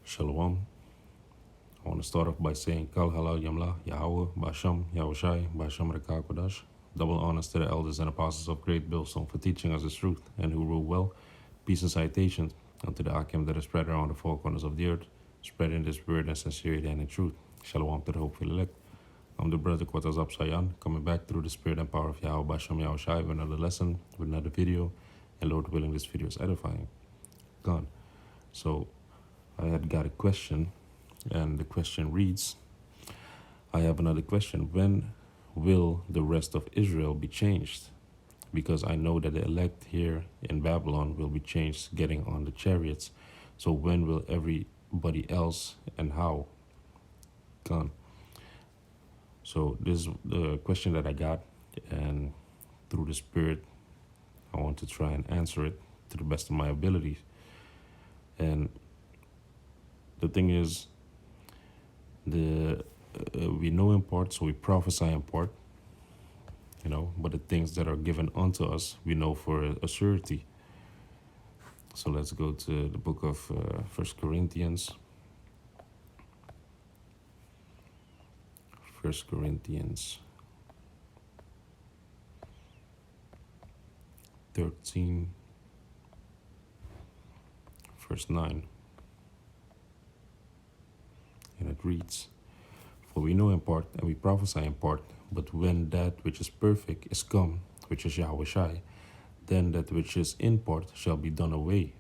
Shalom. I want to start off by saying Kal Halal Yamla, Yahweh, Basham, Yahushai, Basham Rekakwadash. Double honors to the elders and apostles of Great Billstone for teaching us the truth and who rule well. Peace and citations unto the Akim that is spread around the four corners of the earth, spreading the spirit and sincerity and in truth. Shalom to the hopeful elect. I'm the brother Cortez Cheyenne, coming back through the spirit and power of Yahweh Basham Yahushai with another lesson, with another video, and Lord willing, this video is edifying. Gone. So I had got a question, and the question reads, I have another question. When will the rest of Israel be changed? Because I know that the elect here in Babylon will be changed getting on the chariots. So when will everybody else and how? Gone. So this is the question that I got, and through the spirit, I want to try and answer it to the best of my abilities. And the thing is, we know in part, so we prophesy in part, but the things that are given unto us, we know for a surety. So let's go to the book of 1 Corinthians. 1 Corinthians 13, verse 9. And it reads, For we know in part, and we prophesy in part, but when that which is perfect is come, which is Yahushai, then that which is in part shall be done away.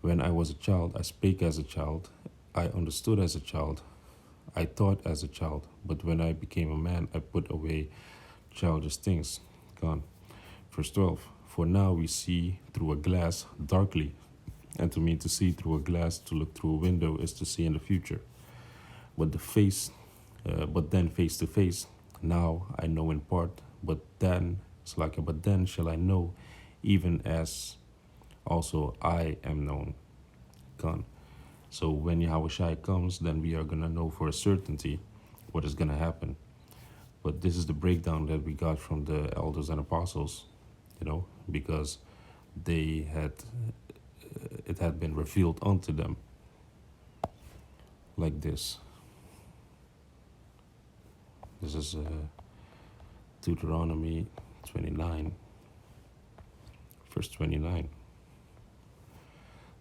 When I was a child, I spake as a child, I understood as a child, I thought as a child, but when I became a man, I put away childish things. Gone. Verse 12, For now we see through a glass darkly, and to me to see through a glass, to look through a window, is to see in the future. But then face to face, now I know in part, but then shall I know, even as also I am known. Gone. So when Yahushai comes, then we are going to know for a certainty what is going to happen. But this is the breakdown that we got from the elders and apostles, because it had been revealed unto them like this. This is Deuteronomy 29, verse 29.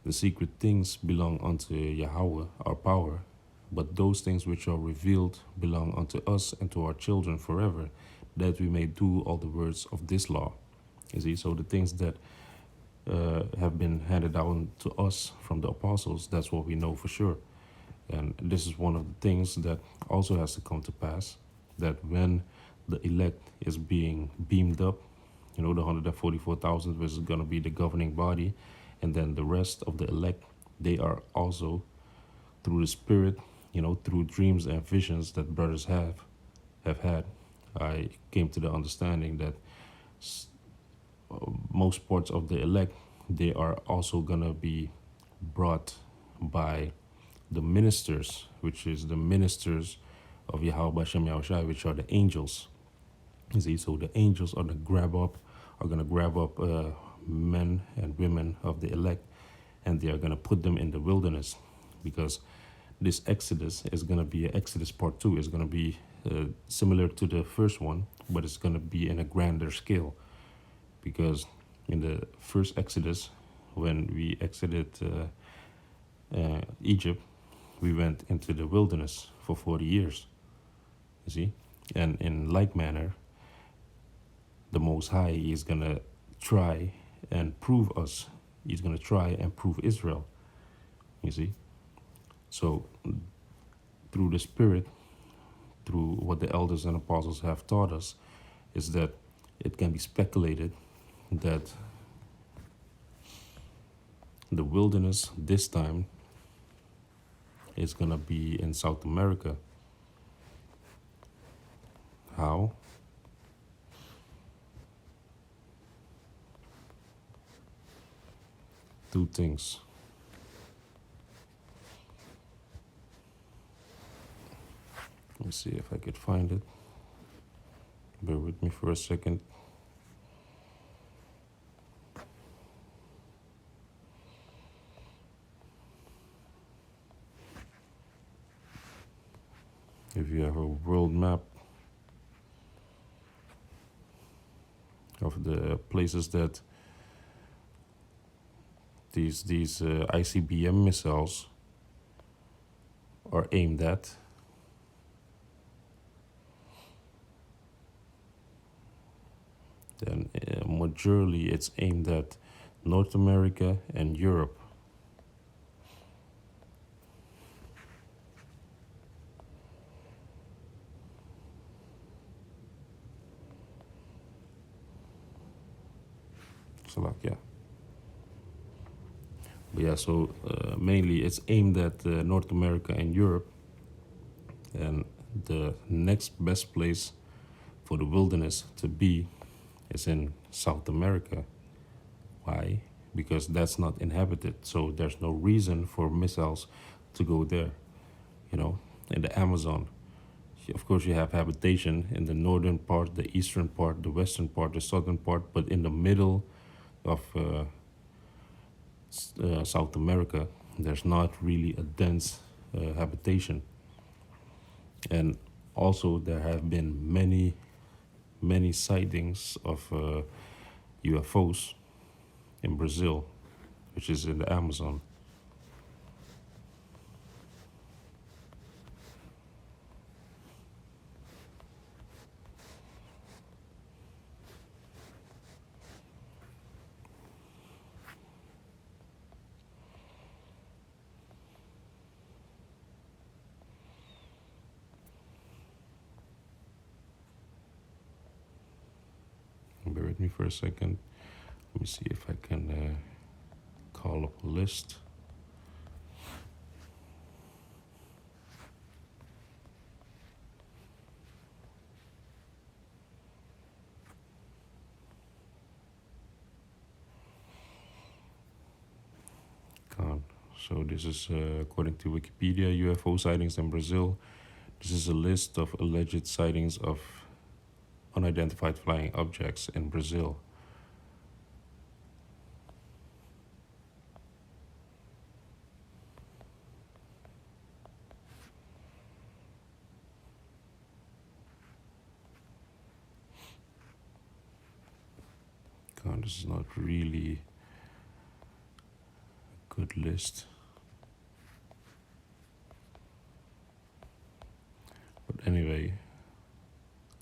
The secret things belong unto Yahweh, our power, but those things which are revealed belong unto us and to our children forever, that we may do all the words of this law. You see, so the things that have been handed down to us from the apostles, that's what we know for sure. And this is one of the things that also has to come to pass, that when the elect is being beamed up, the 144,000, which is going to be the governing body, and then the rest of the elect, they are also through the spirit, through dreams and visions that brothers have had. I came to the understanding that most parts of the elect, they are also going to be brought by the ministers, which is the ministers of Yahweh Bashem Yahushai, which are the angels. You see, so the angels are going to grab up men and women of the elect, and they are going to put them in the wilderness, because this Exodus is going to be an Exodus part 2. It's going to be similar to the first one, but it's going to be in a grander scale, because in the first Exodus, when we exited Egypt, we went into the wilderness for 40 years, you see, and in like manner, the Most High is going to try and prove us. He's going to try and prove Israel, you see. So through the Spirit, through what the elders and apostles have taught us, is that it can be speculated that the wilderness this time is going to be in South America. How? Two things. Let me see if I could find it. Bear with me for a second. if you have a world map of the places that these ICBM missiles are aimed at, then majorly it's aimed at North America and Europe. So like, yeah. But yeah, so mainly it's aimed at North America and Europe. And the next best place for the wilderness to be is in South America. Why? Because that's not inhabited. So there's no reason for missiles to go there. You know, in the Amazon. Of course, you have habitation in the northern part, the eastern part, the western part, the southern part, but in the middle of South America, there's not really a dense habitation. And also, there have been many sightings of UFOs in Brazil, which is in the Amazon. Bear with me for a second. Let me see if I can call up a list. So this is according to Wikipedia, UFO sightings in Brazil. This is a list of alleged sightings of unidentified flying objects in Brazil. God, this is not really a good list. But anyway,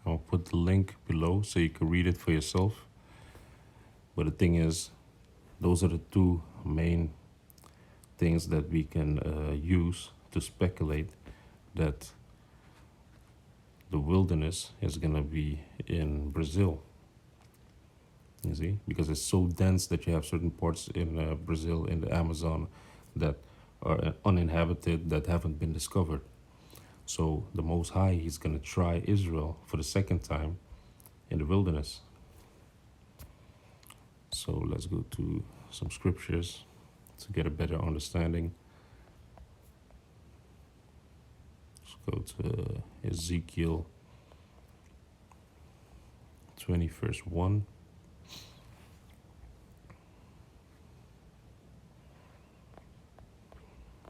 I'll put the link below so you can read it for yourself. But the thing is, those are the two main things that we can use to speculate that the wilderness is gonna be in Brazil. You see, because it's so dense that you have certain parts in Brazil, in the Amazon, that are uninhabited, that haven't been discovered. So the Most High, he's gonna try Israel for the second time in the wilderness. So let's go to some scriptures to get a better understanding. Let's go to Ezekiel 20, verse 1.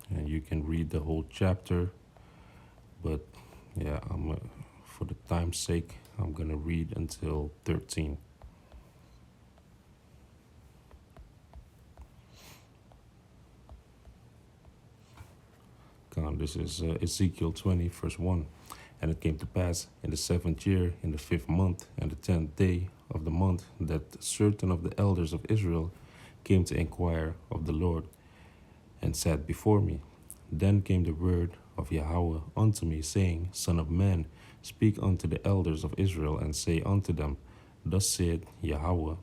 And you can read the whole chapter, but yeah, for the time's sake, I'm gonna read until 13. This is Ezekiel 20, verse 1. And it came to pass in the 7th year, in the 5th month, and the 10th day of the month, that certain of the elders of Israel came to inquire of the Lord, and sat before me. Then came the word of Yahweh unto me, saying, Son of man, speak unto the elders of Israel, and say unto them, Thus saith Yahweh,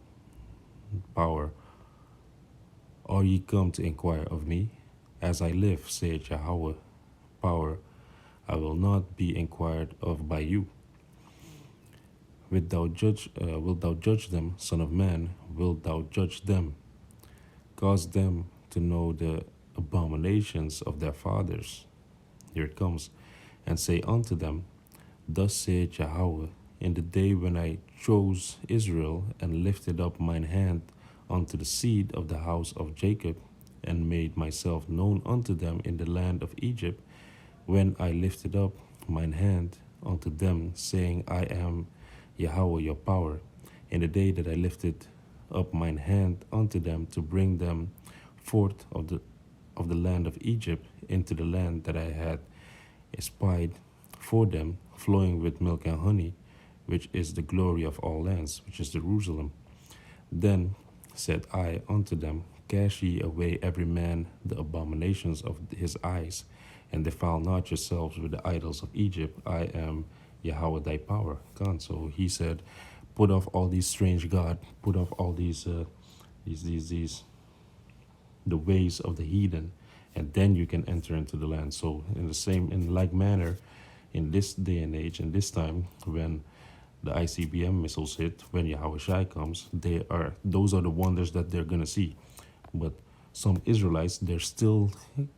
power, are ye come to inquire of me? As I live, saith Yahweh, power, I will not be inquired of by you. Wilt thou judge them, son of man? Wilt thou judge them? Cause them to know the abominations of their fathers. Here it comes. And say unto them, Thus saith Yahweh, in the day when I chose Israel, and lifted up mine hand unto the seed of the house of Jacob, and made myself known unto them in the land of Egypt, when I lifted up mine hand unto them, saying, I am Yahweh your power. In the day that I lifted up mine hand unto them to bring them forth of the land of Egypt into the land that I had espied for them, flowing with milk and honey, which is the glory of all lands, which is Jerusalem. Then said I unto them, cast ye away every man the abominations of his eyes, and defile not yourselves with the idols of Egypt. I am Yahweh thy power. God. So he said, put off all these strange God, put off all these the ways of the heathen, and then you can enter into the land. So in like manner, in this day and age, in this time, when the ICBM missiles hit, when Yahweh Shai comes, those are the wonders that they're gonna see. But some Israelites, they're still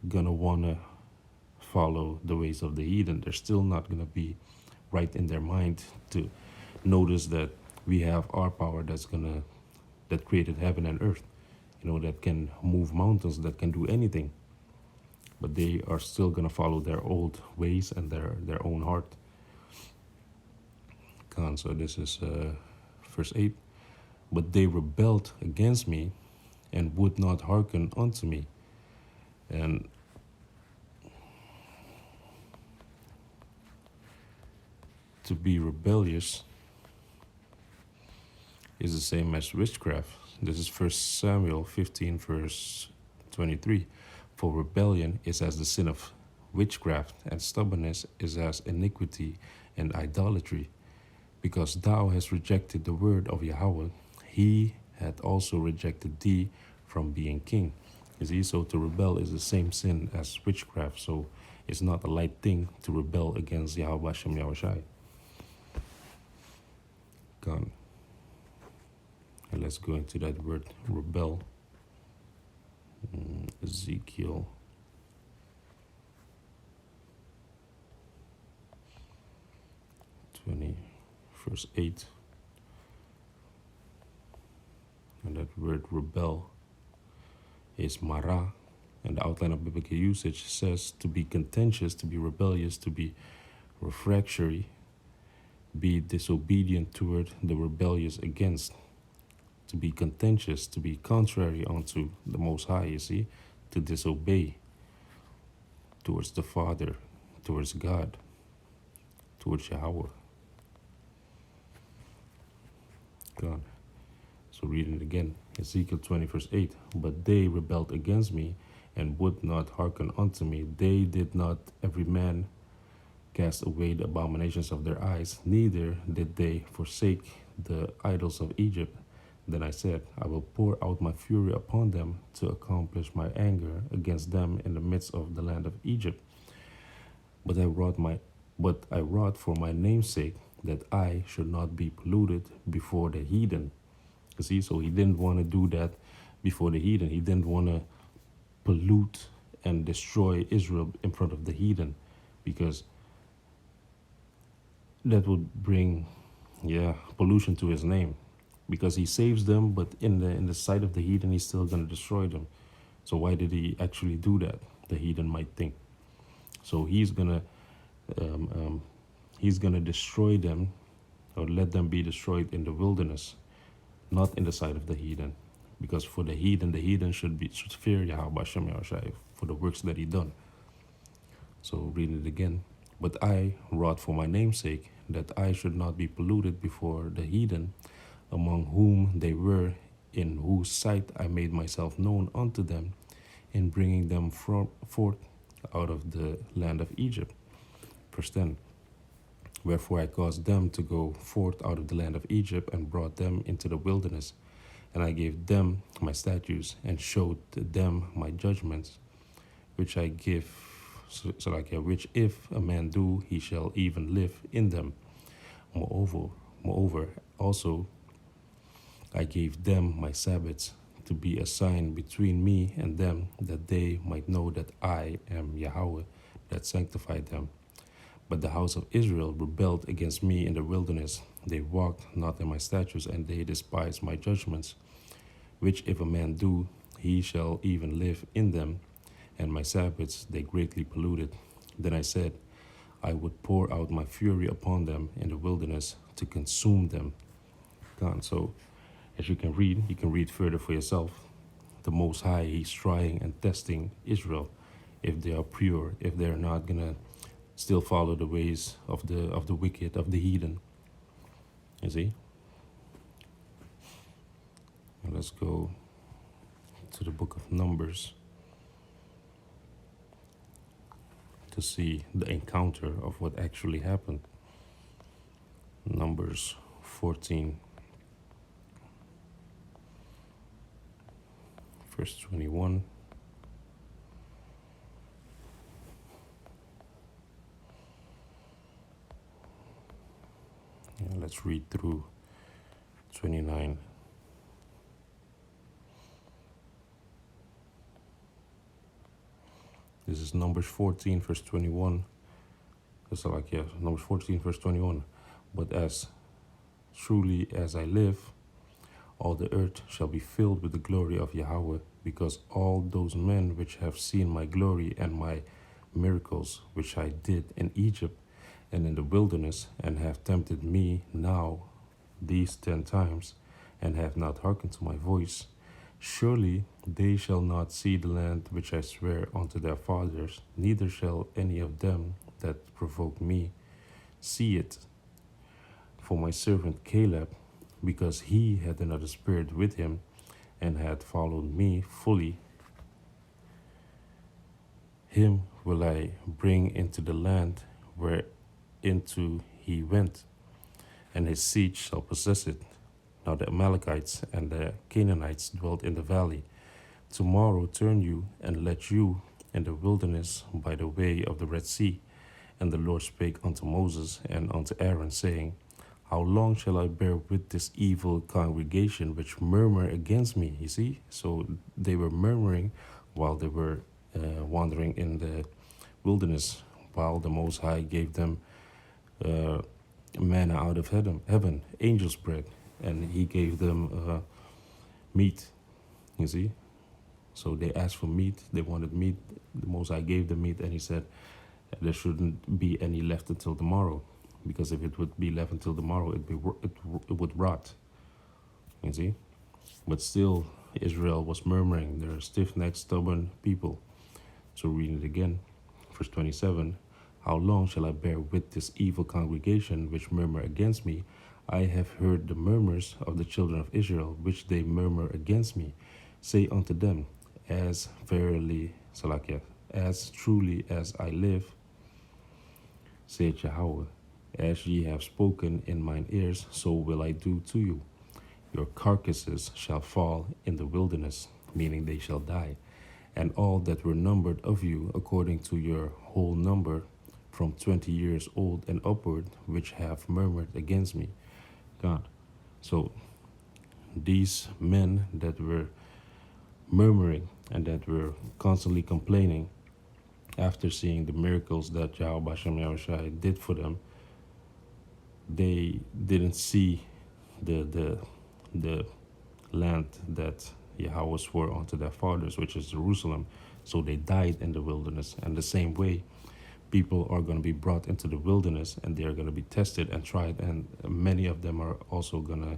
gonna wanna follow the ways of the heathen. They're still not gonna be right in their mind to notice that we have our power that created heaven and earth, that can move mountains, that can do anything. But they are still gonna follow their old ways and their own heart. So this is verse 8. But they rebelled against me and would not hearken unto me. And to be rebellious is the same as witchcraft. This is 1 Samuel 15, verse 23. For rebellion is as the sin of witchcraft, and stubbornness is as iniquity and idolatry. Because thou hast rejected the word of Yahweh, he hath also rejected thee from being king. You see, so to rebel is the same sin as witchcraft. So it's not a light thing to rebel against Yahweh Hashem Yahweh Shai. God. And let's go into that word rebel. Ezekiel 20, verse 8. And that word rebel is mara. And the outline of biblical usage says to be contentious, to be rebellious, to be refractory, be disobedient toward the rebellious against, to be contentious, to be contrary unto the Most High, you see, to disobey towards the Father, towards God, towards Yahweh. God. So reading it again, Ezekiel 20, verse 8. But they rebelled against me and would not hearken unto me. They did not every man cast away the abominations of their eyes, neither did they forsake the idols of Egypt. Then I said, I will pour out my fury upon them to accomplish my anger against them in the midst of the land of Egypt. But I wrought for my name's sake, that I should not be polluted before the heathen. You see, so he didn't want to do that before the heathen. He didn't want to pollute and destroy Israel in front of the heathen, because that would bring, pollution to his name. Because he saves them, but in the sight of the heathen, he's still going to destroy them. So why did he actually do that? The heathen might think. So he's gonna destroy them, or let them be destroyed in the wilderness, not in the sight of the heathen. Because for the heathen should fear Yahweh Hashem Yahweh Shai for the works that he done. So reading it again. But I wrought for my name's sake, that I should not be polluted before the heathen, among whom they were, in whose sight I made myself known unto them, in bringing them forth out of the land of Egypt. Verse 10. Wherefore I caused them to go forth out of the land of Egypt, and brought them into the wilderness. And I gave them my statutes, and showed them my judgments, which I give, which if a man do, he shall even live in them. Moreover, also I gave them my Sabbaths, to be a sign between me and them, that they might know that I am Yahweh, that sanctified them. But the house of Israel rebelled against me in the wilderness. They walked not in my statutes, and they despised my judgments, which if a man do, he shall even live in them. And my Sabbaths they greatly polluted. Then I said, I would pour out my fury upon them in the wilderness to consume them. God, so as you can read further for yourself. The Most High, He's trying and testing Israel, if they are pure, if they're not gonna still follow the ways of the wicked, of the heathen. You see? And let's go to the book of Numbers to see the encounter of what actually happened. Numbers 14, verse 21. Yeah, let's read through 29. This is Numbers 14, verse 21. It's like, yeah, Numbers 14, verse 21. But as truly as I live, all the earth shall be filled with the glory of Yahweh, because all those men which have seen my glory and my miracles which I did in Egypt and in the wilderness, and have tempted me now these 10 times, and have not hearkened to my voice, surely they shall not see the land which I swear unto their fathers, neither shall any of them that provoke me see it. For my servant Caleb, because he had another spirit with him, and had followed me fully, him will I bring into the land whereinto he went, and his seed shall possess it. Now the Amalekites and the Canaanites dwelt in the valley. Tomorrow turn you, and let you in the wilderness by the way of the Red Sea. And the Lord spake unto Moses and unto Aaron, saying, How long shall I bear with this evil congregation which murmur against me? You see? So they were murmuring while they were wandering in the wilderness, while the Most High gave them manna out of heaven, angel's bread, and He gave them meat. You see? So they asked for meat. They wanted meat. The Most High gave them meat, and He said there shouldn't be any left until tomorrow, because if it would be left until tomorrow, it would rot. You see? But still, Israel was murmuring. They're stiff-necked, stubborn people. So reading it again, verse 27, How long shall I bear with this evil congregation which murmur against me? I have heard the murmurs of the children of Israel, which they murmur against me. Say unto them, As verily, Salakia, as truly as I live, saith Yahweh, as ye have spoken in mine ears, so will I do to you. Your carcasses shall fall in the wilderness, meaning they shall die, and all that were numbered of you according to your whole number, from 20 years old and upward, which have murmured against me. God. So these men that were murmuring and that were constantly complaining after seeing the miracles that Yahweh Hashem Yahushai did for them, they didn't see the land that Yahweh swore unto their fathers, which is Jerusalem. So they died in the wilderness. And the same way, people are going to be brought into the wilderness, and they are going to be tested and tried, and many of them are also gonna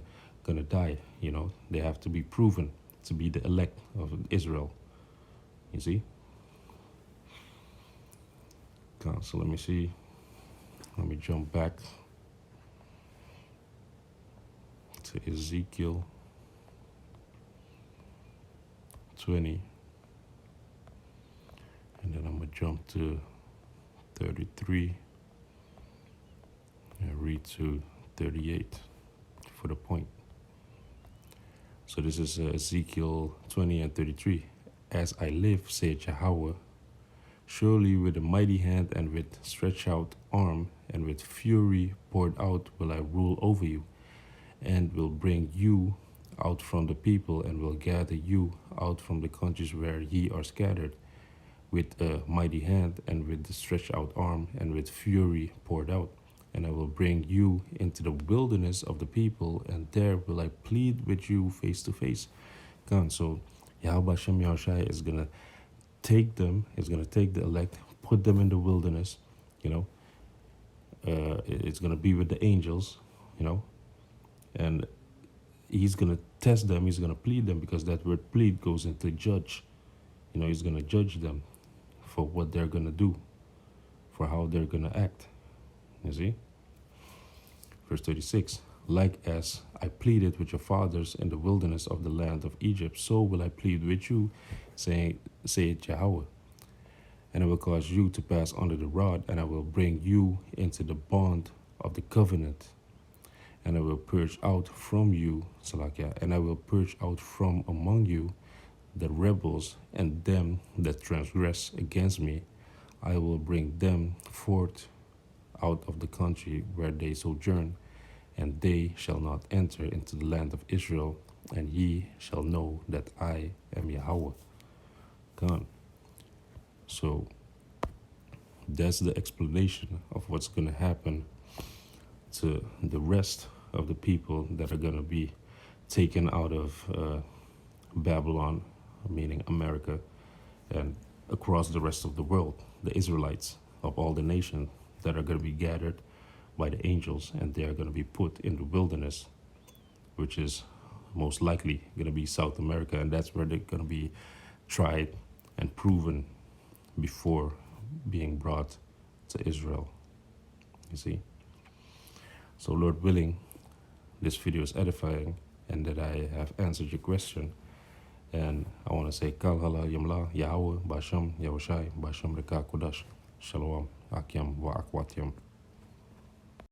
die. You know, they have to be proven to be the elect of Israel. You see? So let me see. Let me jump back to Ezekiel 20, and then I'm gonna jump to 33 and read to 38 for the point. So this is Ezekiel 20 and 33. As I live, saith Yahweh, surely with a mighty hand and with stretched out arm and with fury poured out will I rule over you, and will bring you out from the people, and will gather you out from the countries where ye are scattered, with a mighty hand and with the stretched out arm and with fury poured out. And I will bring you into the wilderness of the people, and there will I plead with you face to face. God, so Yahweh Hashem Yahushai is going to take them, is going to take the elect, put them in the wilderness, you know, it's going to be with the angels, you know, and he's going to test them, he's going to plead them, because that word plead goes into judge. You know, he's going to judge them for what they're going to do, for how they're going to act. You see? Verse 36, like as I pleaded with your fathers in the wilderness of the land of Egypt, so will I plead with you, saith Yahweh. And I will cause you to pass under the rod, and I will bring you into the bond of the covenant. And I will purge out from you, Salakia, and I will purge out from among you the rebels and them that transgress against me. I will bring them forth out of the country where they sojourn, and they shall not enter into the land of Israel, and ye shall know that I am Yahweh. Gone. So that's the explanation of what's going to happen to the rest of the people that are going to be taken out of Babylon, meaning America, and across the rest of the world, the Israelites of all the nations that are going to be gathered by the angels, and they are going to be put in the wilderness, which is most likely going to be South America, and that's where they're going to be tried and proven before being brought to Israel. You see? So Lord willing, this video is edifying and that I have answered your question. And I want to say Kal Hala Yamla Yahweh Basham Yahushai Basham Reka Kodash Shalom Akyam Wa Akwatiam.